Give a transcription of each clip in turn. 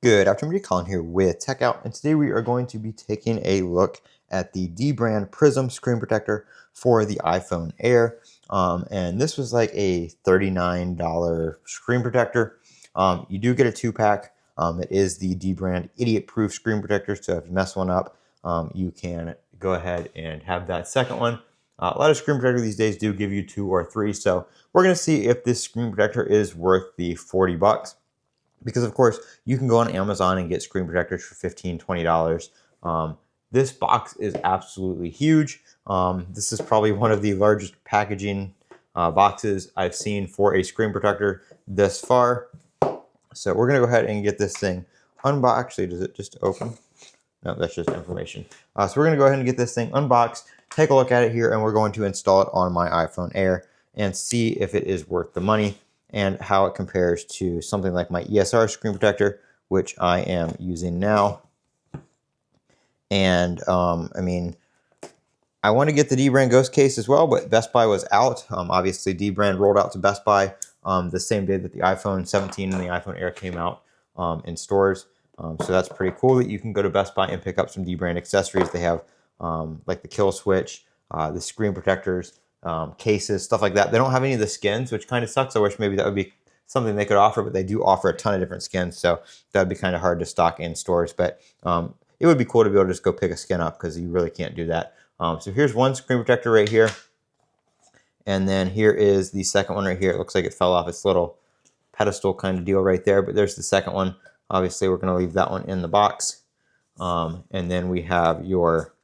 Good afternoon, Colin here with Techout, and today we are going to be taking a look at the dbrand Prism Screen Protector for the iPhone Air. And this was like a $39 screen protector. You do get a 2-pack. It is the dbrand idiot-proof screen protector, so if you mess one up, you can go ahead and have that second one. A lot of screen protectors these days do give you 2 or 3, so we're going to see if this screen protector is worth the 40 bucks. Because of course you can go on Amazon and get screen protectors for $15, $20. This box is absolutely huge. This is probably one of the largest packaging boxes I've seen for a screen protector thus far. So we're gonna go ahead and get this thing unboxed. Actually, does it just open? No, that's just information. So we're gonna go ahead and get this thing unboxed, take a look at it here, and we're going to install it on my iPhone Air and see if it is worth the money and how it compares to something like my ESR screen protector, which I am using now. And I mean, I want to get the dbrand Ghost case as well, but Best Buy was out. Obviously, dbrand rolled out to Best Buy the same day that the iPhone 17 and the iPhone Air came out in stores. So that's pretty cool that you can go to Best Buy and pick up some dbrand accessories. They have like the kill switch, the screen protectors, cases, stuff like that. They don't have any of the skins, which kind of sucks. I wish maybe that would be something they could offer, but they do offer a ton of different skins, so that'd be kind of hard to stock in stores. But it would be cool to be able to just go pick a skin up, because you really can't do that. So here's one screen protector right here, and then here is the second one right here. It looks like it fell off its little pedestal kind of deal right there, but there's the second one. Obviously, we're going to leave that one in the box. And then we have your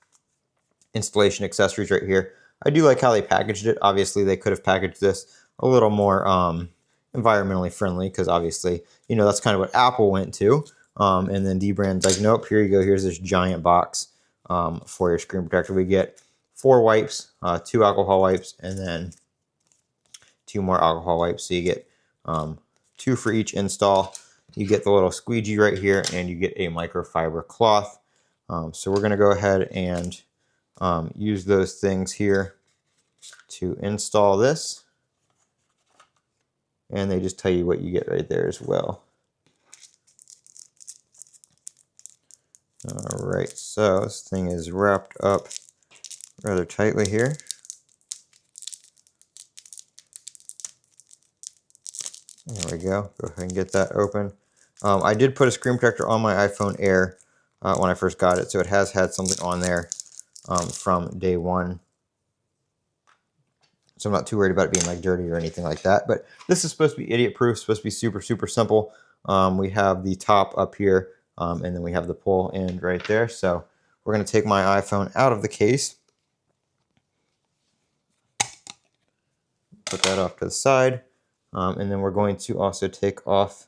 installation accessories right here. I do like how they packaged it. Obviously, they could have packaged this a little more environmentally friendly, because obviously, you know, that's kind of what Apple went to. And then dbrand's like, nope, here you go. Here's this giant box for your screen protector. We get 4 wipes, 2 alcohol wipes, and then 2 more alcohol wipes. So you get 2 for each install. You get the little squeegee right here, and you get a microfiber cloth. So we're going to go ahead and use those things here to install this. And they just tell you what you get right there as well. All right, so this thing is wrapped up rather tightly here. There we go. Go ahead and get that open. I did put a screen protector on my iPhone Air when I first got it, so it has had something on there from day one. So I'm not too worried about it being like dirty or anything like that. But this is supposed to be idiot proof, supposed to be super, super simple. We have the top up here, and then we have the pull end right there. So we're going to take my iPhone out of the case. Put that off to the side. And then we're going to also take off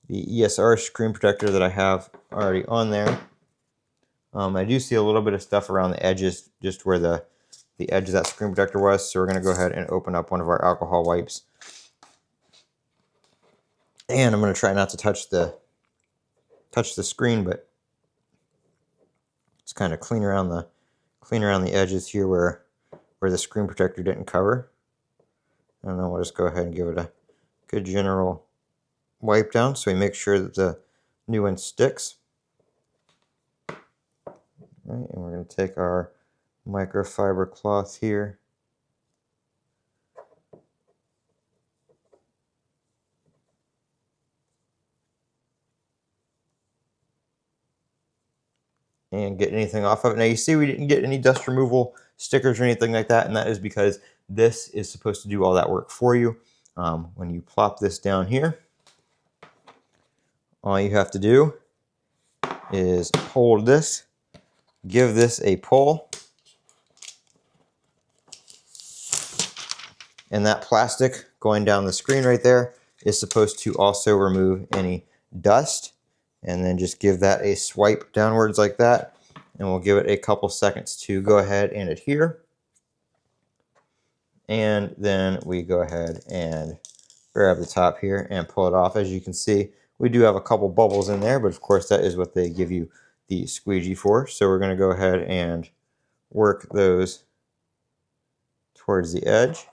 the ESR screen protector that I have already on there. I do see a little bit of stuff around the edges, just where the edge of that screen protector was. So we're going to go ahead and open up one of our alcohol wipes. And I'm going to try not to touch the screen, but it's kind of clean around the edges here where the screen protector didn't cover. And then we'll just go ahead and give it a good general wipe down so we make sure that the new one sticks. All right, and we're going to take our microfiber cloth here. And get anything off of it. Now you see we didn't get any dust removal stickers or anything like that, and that is because this is supposed to do all that work for you. When you plop this down here, all you have to do is hold this, give this a pull, and that plastic going down the screen right there is supposed to also remove any dust. And then just give that a swipe downwards like that, and we'll give it a couple seconds to go ahead and adhere. And then we go ahead and grab the top here and pull it off. As you can see, we do have a couple bubbles in there, but of course that is what they give you the squeegee for. So we're going to go ahead and work those towards the edge.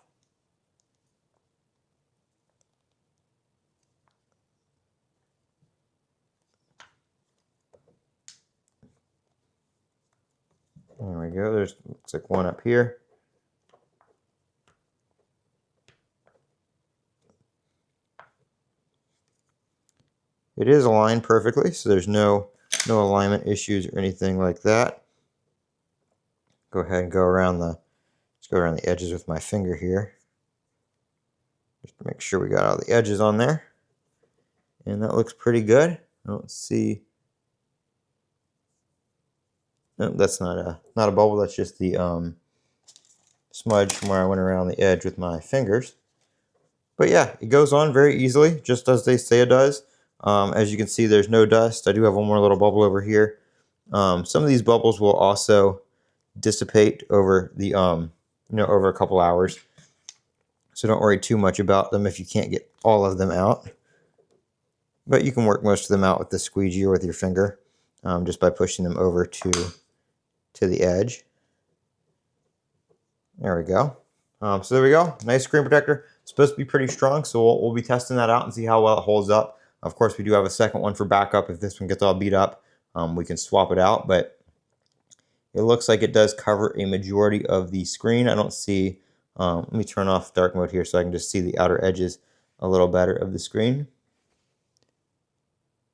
go. There's looks like one up here. It is aligned perfectly, so there's no alignment issues or anything like that. Go ahead and go around the edges with my finger here. Just to make sure we got all the edges on there. And that looks pretty good. I don't see. No, that's not a bubble. That's just the smudge from where I went around the edge with my fingers. But yeah, it goes on very easily, just as they say it does. As you can see, there's no dust. I do have one more little bubble over here. Some of these bubbles will also dissipate over the over a couple hours. So don't worry too much about them if you can't get all of them out. But you can work most of them out with the squeegee or with your finger, just by pushing them over to the edge. There we go. So there we go. Nice screen protector. It's supposed to be pretty strong, so we'll be testing that out and see how well it holds up. Of course, we do have a second one for backup. If this one gets all beat up, we can swap it out. But it looks like it does cover a majority of the screen. I don't see. Let me turn off dark mode here so I can just see the outer edges a little better of the screen.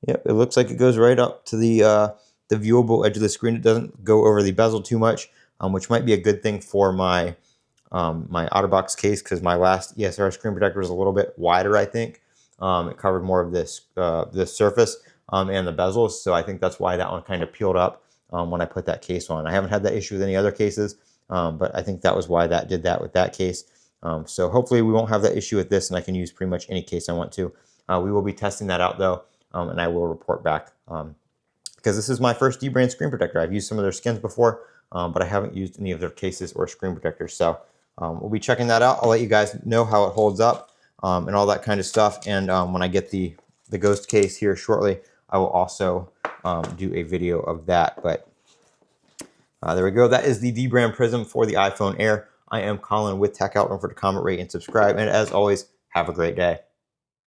Yep, it looks like it goes right up to the viewable edge of the screen. It doesn't go over the bezel too much, which might be a good thing for my my OtterBox case, because my last ESR screen protector was a little bit wider, I think. It covered more of this surface and the bezels, so I think that's why that one kind of peeled up when I put that case on. I haven't had that issue with any other cases, but I think that was why that did that with that case. So hopefully we won't have that issue with this, and I can use pretty much any case I want to. We will be testing that out though, and I will report back, because this is my first dbrand screen protector. I've used some of their skins before, but I haven't used any of their cases or screen protectors. So we'll be checking that out. I'll let you guys know how it holds up and all that kind of stuff. And when I get the ghost case here shortly, I will also do a video of that. But there we go. That is the dbrand Prism for the iPhone Air. I am Colin with Techout. Don't forget to comment, rate, and subscribe. And as always, have a great day.